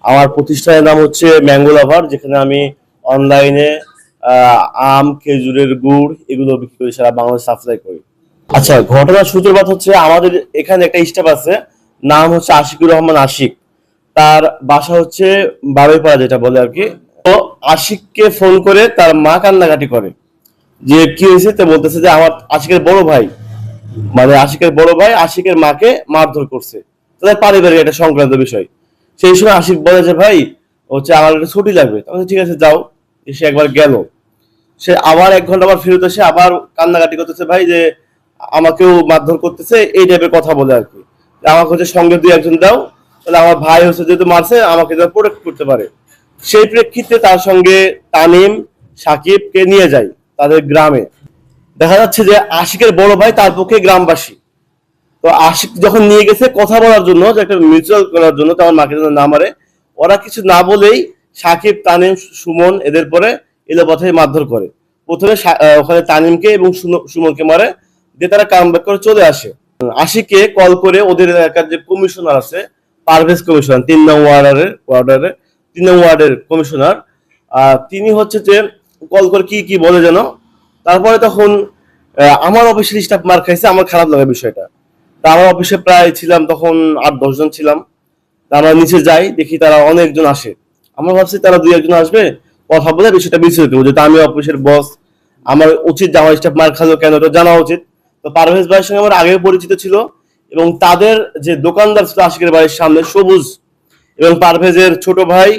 আমার প্রতিষ্ঠানের নাম হচ্ছে ম্যাঙ্গো লাভার, যেখানে আমি অনলাইনে আম, খেজুরের গুড় এগুলো বিক্রি করি, সারা বাংলাদেশ সাপ্লাই করি। আচ্ছা, ঘটনার সূত্রপাত হচ্ছে আমাদের এখানে একটা স্টাফ আছে, নাম হচ্ছে আশিকুর রহমান আশিক। তার বাসা হচ্ছে বাবুইপাড়া, যেটা বলে আর কি। তো আশিককে ফোন করে তার মা কান্নাকাটি করে যে কি হয়েছে। তো বলতেছে যে আমার আশিকের বড় ভাই, মানে আশিকের বড় ভাই আশিকের মাকে মারধর করছে। তাদের পারিবারিক একটা সংক্রান্ত বিষয়। সেই সময় আশিক বলে যে ভাই হচ্ছে আমার একটা ছুটি লাগবে। তখন ঠিক আছে যাও। এসে একবার গেল, সে আবার 1 ঘন্টা আবার ফেরত এসে আবার কান্নাকাটি করতেছে, ভাই যে আমাকেও মারধর করতেছে, এই টাইপের কথা বলে আর কি। আমাকে হচ্ছে সঙ্গে 2-1 জন দাও, তাহলে আমার ভাই হচ্ছে যেহেতু মারছে আমাকে যেন প্রোটেক্ট করতে পারে। সেই প্রেক্ষিতে তার সঙ্গে তানিম, সাকিবকে নিয়ে যায় তাদের গ্রামে। দেখা যাচ্ছে যে আশিকের বড় ভাই তার পক্ষে গ্রামবাসী। তো আশিক যখন নিয়ে গেছে কথা বলার জন্য, যে একটা মিউচুয়াল করার জন্য, তো আমার মাকে যেন না মারে, ওরা কিছু না বলেই সাকিব, তানিম, সুমন এদের পরে এলো পথে মারধর করে। প্রথমে ওখানে তানিমকে এবং সুমনকে মারে, দিয়ে তারা কাম ব্যাক করে চলে আসে। আশিককে কল করে ওদের এলাকার যে কমিশনার আছে, পারভেজ কমিশনার, 3 নং ওয়ার্ডের কমিশনার, তিনি হচ্ছে যে কল করে কি কি বলে যেন। তারপরে তখন আমার অফিসের স্টাফ মার খাইছে, আমার খারাপ লাগে বিষয়টা। তা আমার অফিসে প্রায় ছিলাম তখন 8-10 জন ছিলাম। তা আমরা নিচে যাই, দেখি তারা অনেকজন আসে। আমরা ভাবছি তারা 2-1 জন আসবে, কথা বলে বিষয়টা মিছিল দেবো, যেহেতু আমি অফিসের বস, আমার উচিত যে আমার স্টাফ মার খালো কেন, এটা জানা উচিত। তো পারভেজ ভাইয়ের সঙ্গে আমার আগেও পরিচিত ছিল, এবং তাদের যে দোকানদার ছিল আশিকের বাড়ির সামনে সবুজ, এবং পারভেজের ছোট ভাই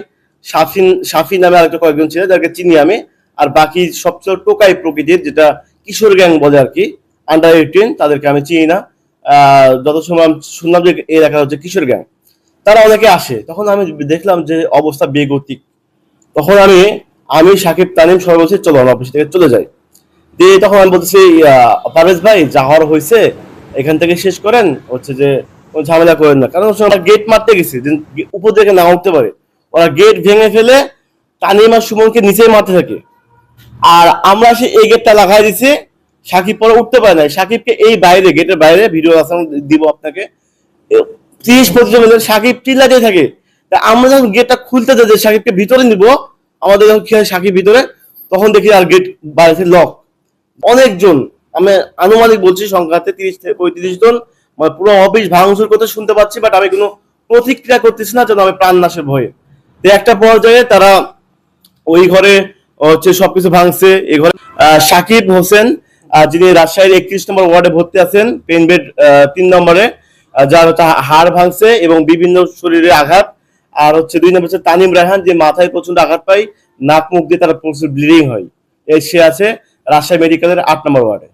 সাফি নামে আরেকটা কয়েকজন ছিল যাকে চিনি আমি। আর বাকি সবচেয়ে টোকাই প্রকৃতির, যেটা কিশোর গ্যাং বলে আর কি, আন্ডার 18, তাদেরকে আমি চিনি না। যত সময় আমি শুনলাম যে এই এলাকা হচ্ছে কিশোর গ্যাং, তারা অনেকে আসে। তখন আমি দেখলাম যে অবস্থা বেগতিক। তখন আমি সাকিব, তানিম সবাই বলছি চলো আমরা অফিস থেকে চলে যাই। দিয়ে তখন আমি বলতেছি পারভেজ ভাই যা হওয়ার হয়েছে এখান থেকে শেষ করেন, হচ্ছে যে কোনো ঝামেলা করেন না, কারণ ওরা গেট মারতে গেছে যে উপর থেকে না উঠতে পারে। ওরা গেট ভেঙে ফেলে তানিম আর সুমনকে নিচেই মারতে থাকে। আর আমরা সে এই গেটটা লাগাই দিছি, সাকিব পরে উঠতে পারে না। সাকিবকে এই বাইরে, গেটের বাইরে ভিডিও আছে, দিব আপনাকে, 30-25 জন মিলে সাকিব চিল্লাতে থাকে। তা আমরা যখন গেটটা খুলতে যাই যে সাকিবকে ভিতরে নিব, আমাদের যখন খেয়াল সাকিব ভিতরে, তখন দেখি আর গেট বাইরে লক। অনেকজন, আমি আনুমানিক বলছি সংখ্যাতে 30 থেকে 35 জন, মানে পুরো অফিস ভাঙচুর করতে শুনতে পাচ্ছি, বাট আমি কোনো প্রতিক্রিয়া করতেছি না, যেন আমি প্রাণ নাশের ভয়ে। তো একটা পর্যায়ে তারা ওই ঘরে হচ্ছে সবকিছু ভাঙছে। এই ঘরে সাকিব হোসেন, যিনি রাজশাহীর 31 নম্বর ওয়ার্ডে ভর্তি আছেন, পেন বেড 3 নম্বরে, যার হচ্ছে হাড় ভাঙছে এবং বিভিন্ন শরীরে আঘাত। আর হচ্ছে 2 নম্বর হচ্ছে তানিম রায়হান, যে মাথায় প্রচন্ড আঘাত পায়, নাক মুখ দিয়ে তার প্রচুর ব্লিডিং হয়। সে আছে রাজশাহী মেডিকেলের 8 নম্বর ওয়ার্ডে।